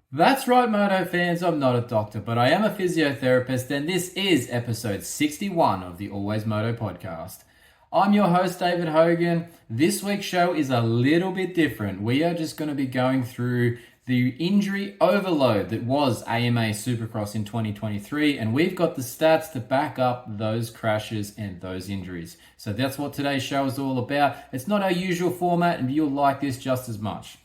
That's right, Moto fans. I'm not a doctor, but I am a physiotherapist, and this is episode 61 of the Always Moto Podcast. I'm your host, David Hogan. This week's show is a little bit different. We are just going to be going through the injury overload that was AMA Supercross in 2023, and we've got the stats to back up those crashes and those injuries. So that's what today's show is all about. It's not our usual format, and you'll like this just as much.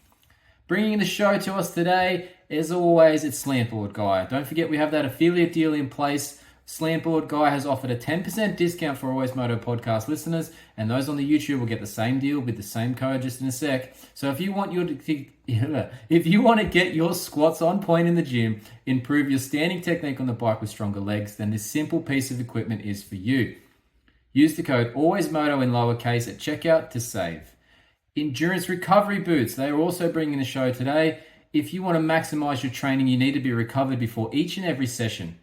Bringing the show to us today, as always, it's Slant Board Guy. Don't forget we have that affiliate deal in place. Slant Board Guy has offered a 10% discount for AlwaysMoto Podcast listeners, and those on the YouTube will get the same deal with the same code just in a sec. So if you want to get your squats on point in the gym, improve your standing technique on the bike with stronger legs, then this simple piece of equipment is for you. Use the code AlwaysMoto in lowercase at checkout to save. Endurance recovery boots. They are also bringing the show today. If you want to maximize your training, you need to be recovered before each and every session.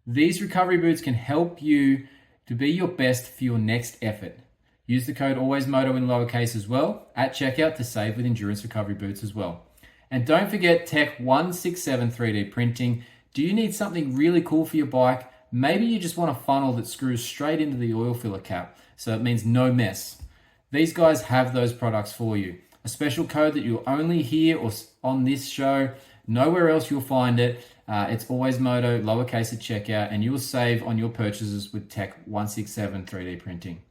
These recovery boots can help you to be your best for your next effort. Use the code AlwaysMoto in lowercase as well at checkout to save with endurance recovery boots as well. And don't forget Tech 167 3D printing. Do you need something really cool for your bike? Maybe you just want a funnel that screws straight into the oil filler cap, so it means no mess. These guys have those products for you. A special code that you'll only hear or on this show. Nowhere else you'll find it. It's AlwaysMoto, lowercase at checkout, and you'll save on your purchases with Tech 167 3D printing.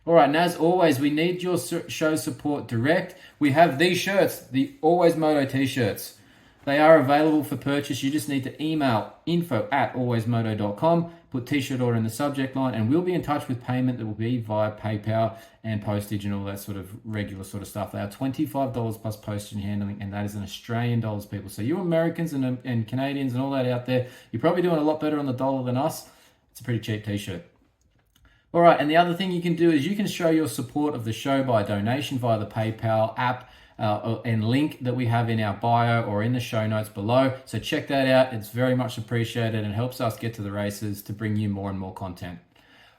All right, and as always, we need your show support direct. We have these shirts, the AlwaysMoto t-shirts. They are available for purchase. You just need to email info@alwaysmoto.com, put t-shirt order in the subject line, and we'll be in touch with payment that will be via PayPal and postage and all that sort of regular sort of stuff. They are $25 plus postage and handling, and that is in Australian dollars, people. So you Americans and Canadians and all that out there, you're probably doing a lot better on the dollar than us. It's a pretty cheap t-shirt. All right, and the other thing you can do is you can show your support of the show by donation via the PayPal app and link that we have in our bio or in the show notes below. So check that out. It's very much appreciated and helps us get to the races to bring you more and more content.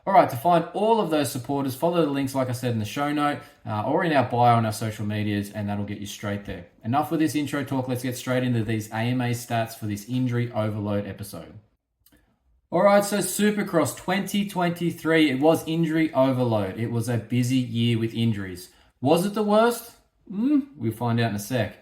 All right, to find all of those supporters, follow the links, like I said, in the show note or in our bio on our social medias, and that'll get you straight there. Enough with this intro talk. Let's get straight into these AMA stats for this injury overload episode. All right, so Supercross 2023, it was injury overload. It was a busy year with injuries. Was it the worst? We'll find out in a sec.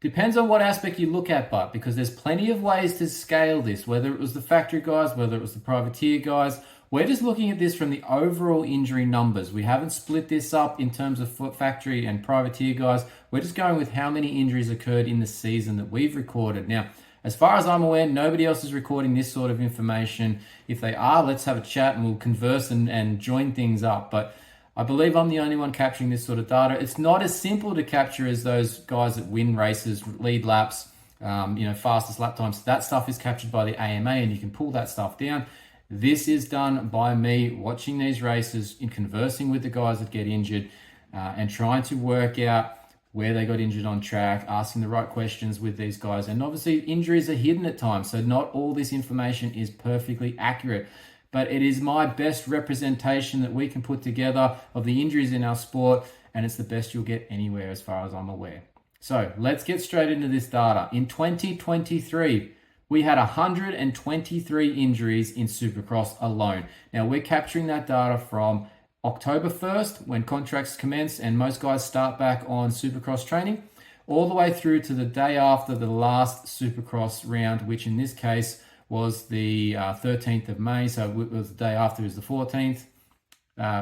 Depends on what aspect you look at, but because there's plenty of ways to scale this, whether it was the factory guys, whether it was the privateer guys. We're just looking at this from the overall injury numbers. We haven't split this up in terms of factory and privateer guys. We're just going with how many injuries occurred in the season that we've recorded. Now, as far as I'm aware, nobody else is recording this sort of information. If they are, let's have a chat and we'll converse and join things up. But I believe I'm the only one capturing this sort of data. It's not as simple to capture as those guys that win races, lead laps, fastest lap times. That stuff is captured by the AMA and you can pull that stuff down. This is done by me watching these races and conversing with the guys that get injured and trying to work out where they got injured on track, asking the right questions with these guys. And obviously injuries are hidden at times, so not all this information is perfectly accurate. But it is my best representation that we can put together of the injuries in our sport, and it's the best you'll get anywhere as far as I'm aware. So let's get straight into this data. In 2023, we had 123 injuries in Supercross alone. Now we're capturing that data from October 1st, when contracts commence and most guys start back on Supercross training, all the way through to the day after the last Supercross round, which in this case was the 13th of May. So it was the day after is the 14th,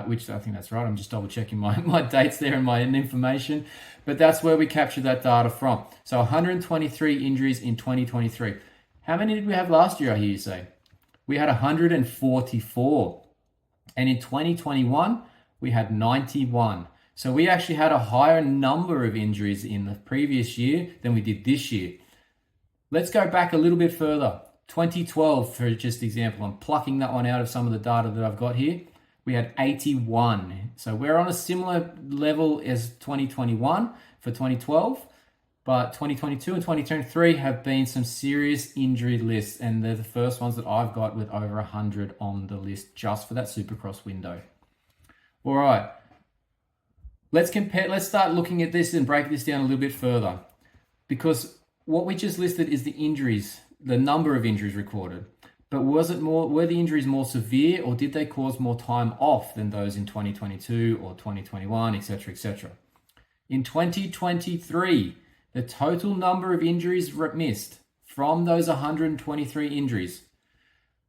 which I think that's right. I'm just double checking my dates there and my information. But that's where we captured that data from. So 123 injuries in 2023. How many did we have last year, I hear you say? We had 144. And in 2021, we had 91. So we actually had a higher number of injuries in the previous year than we did this year. Let's go back a little bit further. 2012, for just example, I'm plucking that one out of some of the data that I've got here. We had 81. So we're on a similar level as 2021 for 2012. But 2022 and 2023 have been some serious injury lists, and they're the first ones that I've got with over 100 on the list just for that Supercross window. All right, let's start looking at this and break this down a little bit further, because what we just listed is the injuries, the number of injuries recorded. But were the injuries more severe, or did they cause more time off than those in 2022 or 2021, etc., etc.? In 2023, the total number of injuries missed from those 123 injuries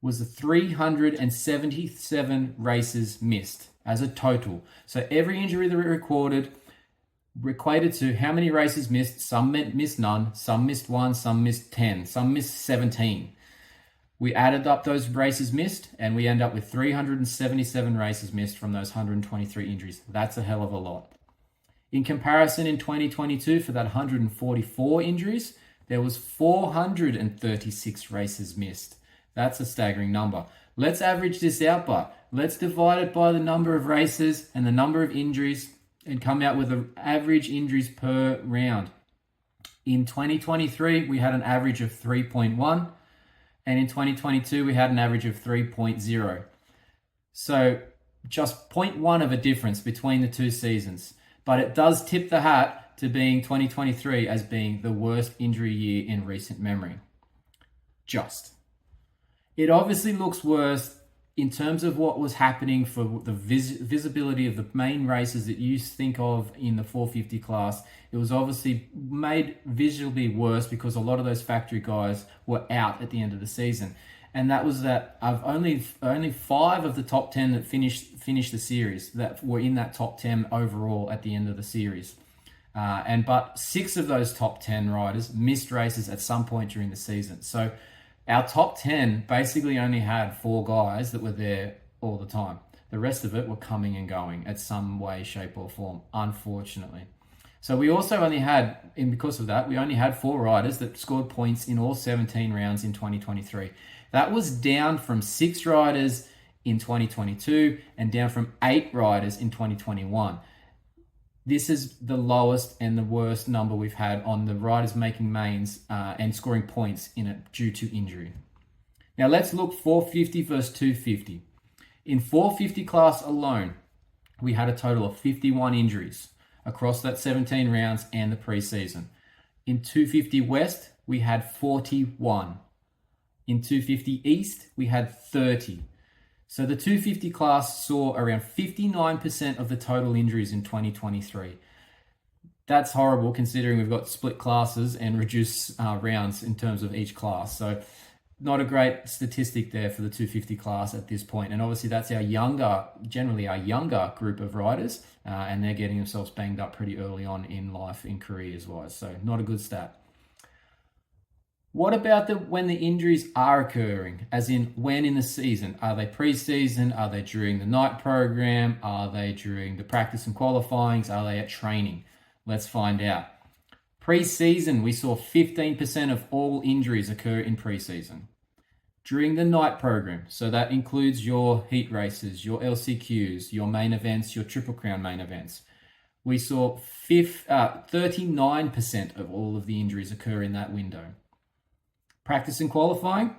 was 377 races missed as a total. So every injury that we recorded equated to how many races missed. Some missed none, some missed one, some missed 10, some missed 17. We added up those races missed, and we end up with 377 races missed from those 123 injuries. That's a hell of a lot. In comparison, in 2022, for that 144 injuries, there was 436 races missed. That's a staggering number. Let's average this out, but let's divide it by the number of races and the number of injuries and come out with the average injuries per round. In 2023, we had an average of 3.1. And in 2022, we had an average of 3.0. So just 0.1 of a difference between the two seasons. But it does tip the hat to being 2023 as being the worst injury year in recent memory. Just. It obviously looks worse in terms of what was happening for the visibility of the main races that you think of in the 450 class. It was obviously made visually worse because a lot of those factory guys were out at the end of the season. And that was that of only 5 of the top 10 that finished the series that were in that top 10 overall at the end of the series. But 6 of those top 10 riders missed races at some point during the season. So our top 10 basically only had 4 guys that were there all the time. The rest of it were coming and going at some way, shape or form, unfortunately. So we also only had, and because of that, we only had 4 riders that scored points in all 17 rounds in 2023. That was down from 6 riders in 2022 and down from 8 riders in 2021. This is the lowest and the worst number we've had on the riders making mains and scoring points in it due to injury. Now let's look 450 versus 250. In 450 class alone, we had a total of 51 injuries across that 17 rounds and the preseason. In 250 West, we had 41. In 250 East, we had 30. So the 250 class saw around 59% of the total injuries in 2023. That's horrible considering we've got split classes and reduced rounds in terms of each class. So not a great statistic there for the 250 class at this point. And obviously that's generally our younger group of riders, and they're getting themselves banged up pretty early on in life, in careers wise. So not a good stat. What about when the injuries are occurring, as in when in the season? Are they pre-season? Are they during the night program? Are they during the practice and qualifyings? Are they at training? Let's find out. Pre-season, we saw 15% of all injuries occur in pre-season. During the night program, so that includes your heat races, your LCQs, your main events, your Triple Crown main events, we saw 39% of all of the injuries occur in that window. Practice and qualifying,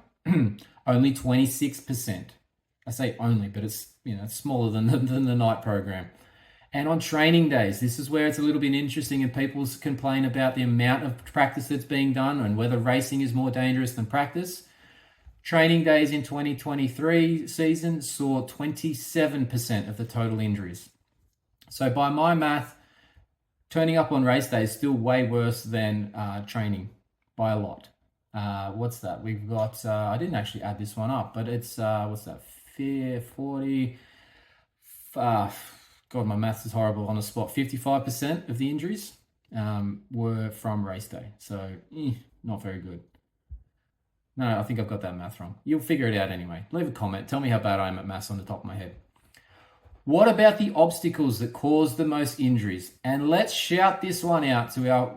only 26%. I say only, but it's smaller than the night program. And on training days, this is where it's a little bit interesting, and people complain about the amount of practice that's being done and whether racing is more dangerous than practice. Training days in 2023 season saw 27% of the total injuries. So by my math, turning up on race day is still way worse than training by a lot. What's that? We've got, I didn't actually add this one up, but it's, what's that? 40, God, my maths is horrible on the spot. 55% of the injuries were from race day. So, not very good. No, I think I've got that math wrong. You'll figure it out anyway. Leave a comment. Tell me how bad I am at maths on the top of my head. What about the obstacles that cause the most injuries? And let's shout this one out to our,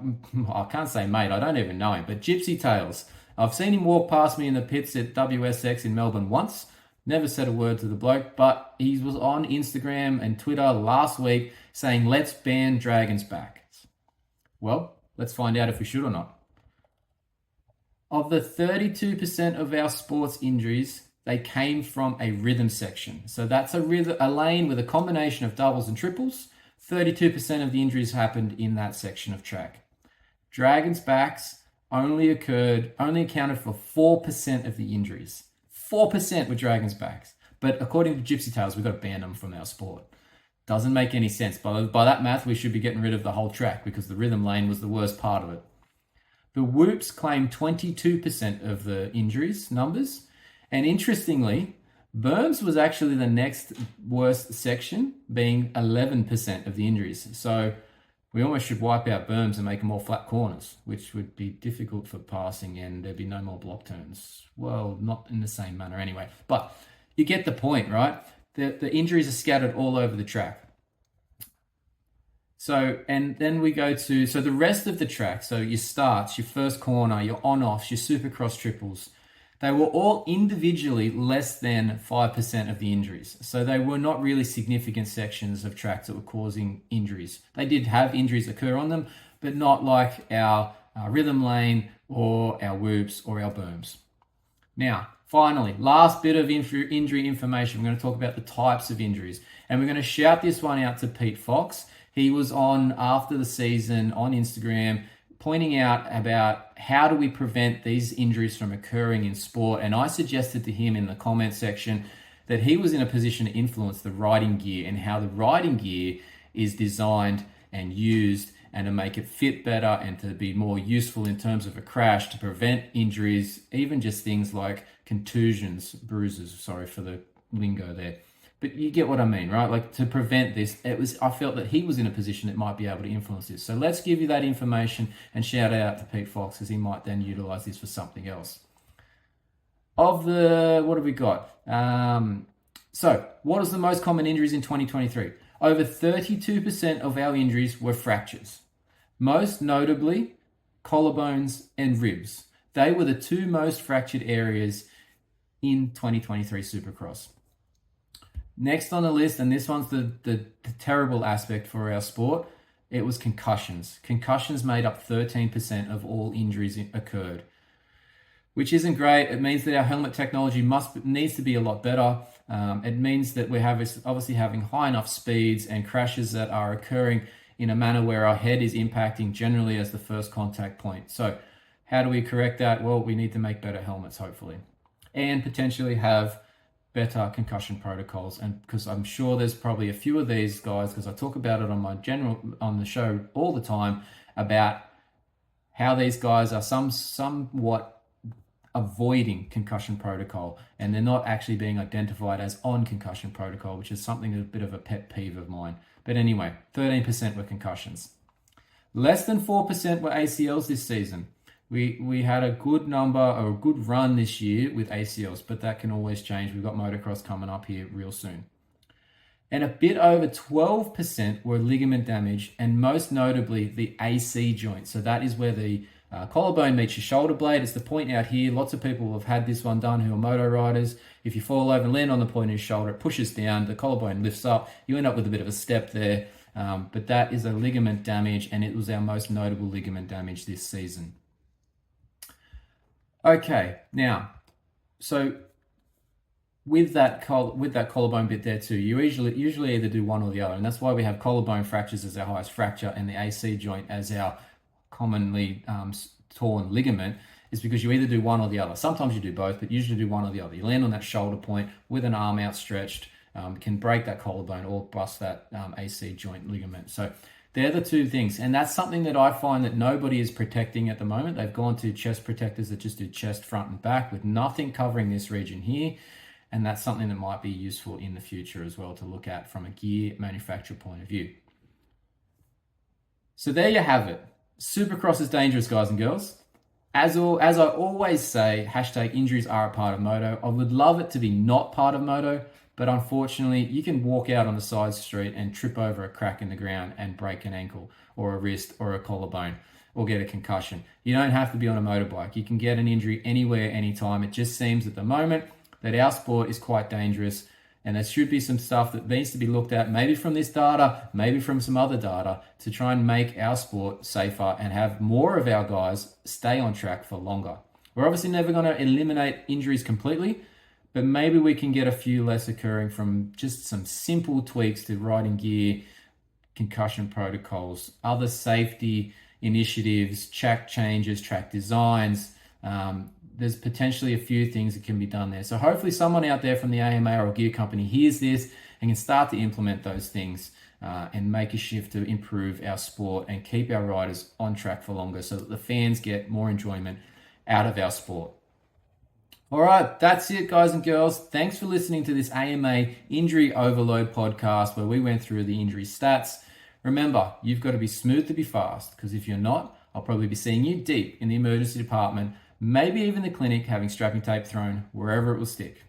I can't say mate, I don't even know him, but Gypsy Tales. I've seen him walk past me in the pits at WSX in Melbourne once. Never said a word to the bloke, but he was on Instagram and Twitter last week saying, let's ban Dragon's Back. Well, let's find out if we should or not. Of the 32% of our sports injuries, they came from a rhythm section. So that's a lane with a combination of doubles and triples. 32% of the injuries happened in that section of track. Dragon's Backs only accounted for 4% of the injuries. 4% were Dragon's backs. But according to Gypsy Tales, we've got to ban them from our sport. Doesn't make any sense. By that math, we should be getting rid of the whole track because the rhythm lane was the worst part of it. The whoops claimed 22% of the injuries numbers. And interestingly, berms was actually the next worst section, being 11% of the injuries. So we almost should wipe out berms and make them all flat corners, which would be difficult for passing and there'd be no more block turns. Well, not in the same manner anyway. But you get the point, right? The injuries are scattered all over the track. So, and then we go to, so the rest of the track, so your starts, your first corner, your on-offs, your Supercross triples, they were all individually less than 5% of the injuries. So they were not really significant sections of tracks that were causing injuries. They did have injuries occur on them, but not like our rhythm lane or our whoops or our berms. Now, finally, last bit of injury information. We're going to talk about the types of injuries. And we're going to shout this one out to Pete Fox. He was on after the season on Instagram pointing out about how do we prevent these injuries from occurring in sport. And I suggested to him in the comment section that he was in a position to influence the riding gear and how the riding gear is designed and used and to make it fit better and to be more useful in terms of a crash to prevent injuries, even just things like contusions, bruises, sorry for the lingo there. But you get what I mean, right? Like to prevent this, I felt that he was in a position that might be able to influence this. So let's give you that information and shout out to Pete Fox because he might then utilize this for something else. What have we got? So what is the most common injuries in 2023? Over 32% of our injuries were fractures. Most notably, collarbones and ribs. They were the two most fractured areas in 2023 Supercross. Next on the list, and this one's the terrible aspect for our sport, it was concussions. Concussions made up 13% of all injuries occurred, which isn't great. It means that our helmet technology needs to be a lot better. It means that we're obviously having high enough speeds and crashes that are occurring in a manner where our head is impacting generally as the first contact point. So how do we correct that? Well, we need to make better helmets, hopefully, and potentially have better concussion protocols. And because I'm sure there's probably a few of these guys, because I talk about it on the show all the time, about how these guys are somewhat avoiding concussion protocol and they're not actually being identified as on concussion protocol, which is something a bit of a pet peeve of mine. But anyway, 13% were concussions. Less than 4% were ACLs this season. We had a good number or a good run this year with ACLs, but that can always change. We've got motocross coming up here real soon. And a bit over 12% were ligament damage, and most notably the AC joint. So that is where the collarbone meets your shoulder blade. It's the point out here. Lots of people have had this one done who are moto riders. If you fall over and land on the point of your shoulder, it pushes down, the collarbone lifts up. You end up with a bit of a step there. But that is a ligament damage, and it was our most notable ligament damage this season. Okay, now, so with that collarbone bit there too, you usually either do one or the other, and that's why we have collarbone fractures as our highest fracture and the AC joint as our commonly torn ligament, is because you either do one or the other. Sometimes you do both, but usually do one or the other. You land on that shoulder point with an arm outstretched, can break that collarbone or bust that AC joint ligament. So they're the two things. And that's something that I find that nobody is protecting at the moment. They've gone to chest protectors that just do chest, front and back with nothing covering this region here. And that's something that might be useful in the future as well to look at from a gear manufacturer point of view. So there you have it. Supercross is dangerous, guys and girls. As I always say, hashtag injuries are a part of moto. I would love it to be not part of moto, but unfortunately, you can walk out on the side street and trip over a crack in the ground and break an ankle or a wrist or a collarbone or get a concussion. You don't have to be on a motorbike. You can get an injury anywhere, anytime. It just seems at the moment that our sport is quite dangerous, and there should be some stuff that needs to be looked at, maybe from this data, maybe from some other data, to try and make our sport safer and have more of our guys stay on track for longer. We're obviously never going to eliminate injuries completely, but maybe we can get a few less occurring from just some simple tweaks to riding gear, concussion protocols, other safety initiatives, track changes, track designs. There's potentially a few things that can be done there. So hopefully someone out there from the AMA or gear company hears this and can start to implement those things and make a shift to improve our sport and keep our riders on track for longer so that the fans get more enjoyment out of our sport. All right, that's it, guys and girls. Thanks for listening to this AMA Injury Overload podcast where we went through the injury stats. Remember, you've got to be smooth to be fast, because if you're not, I'll probably be seeing you deep in the emergency department, maybe even the clinic, having strapping tape thrown wherever it will stick.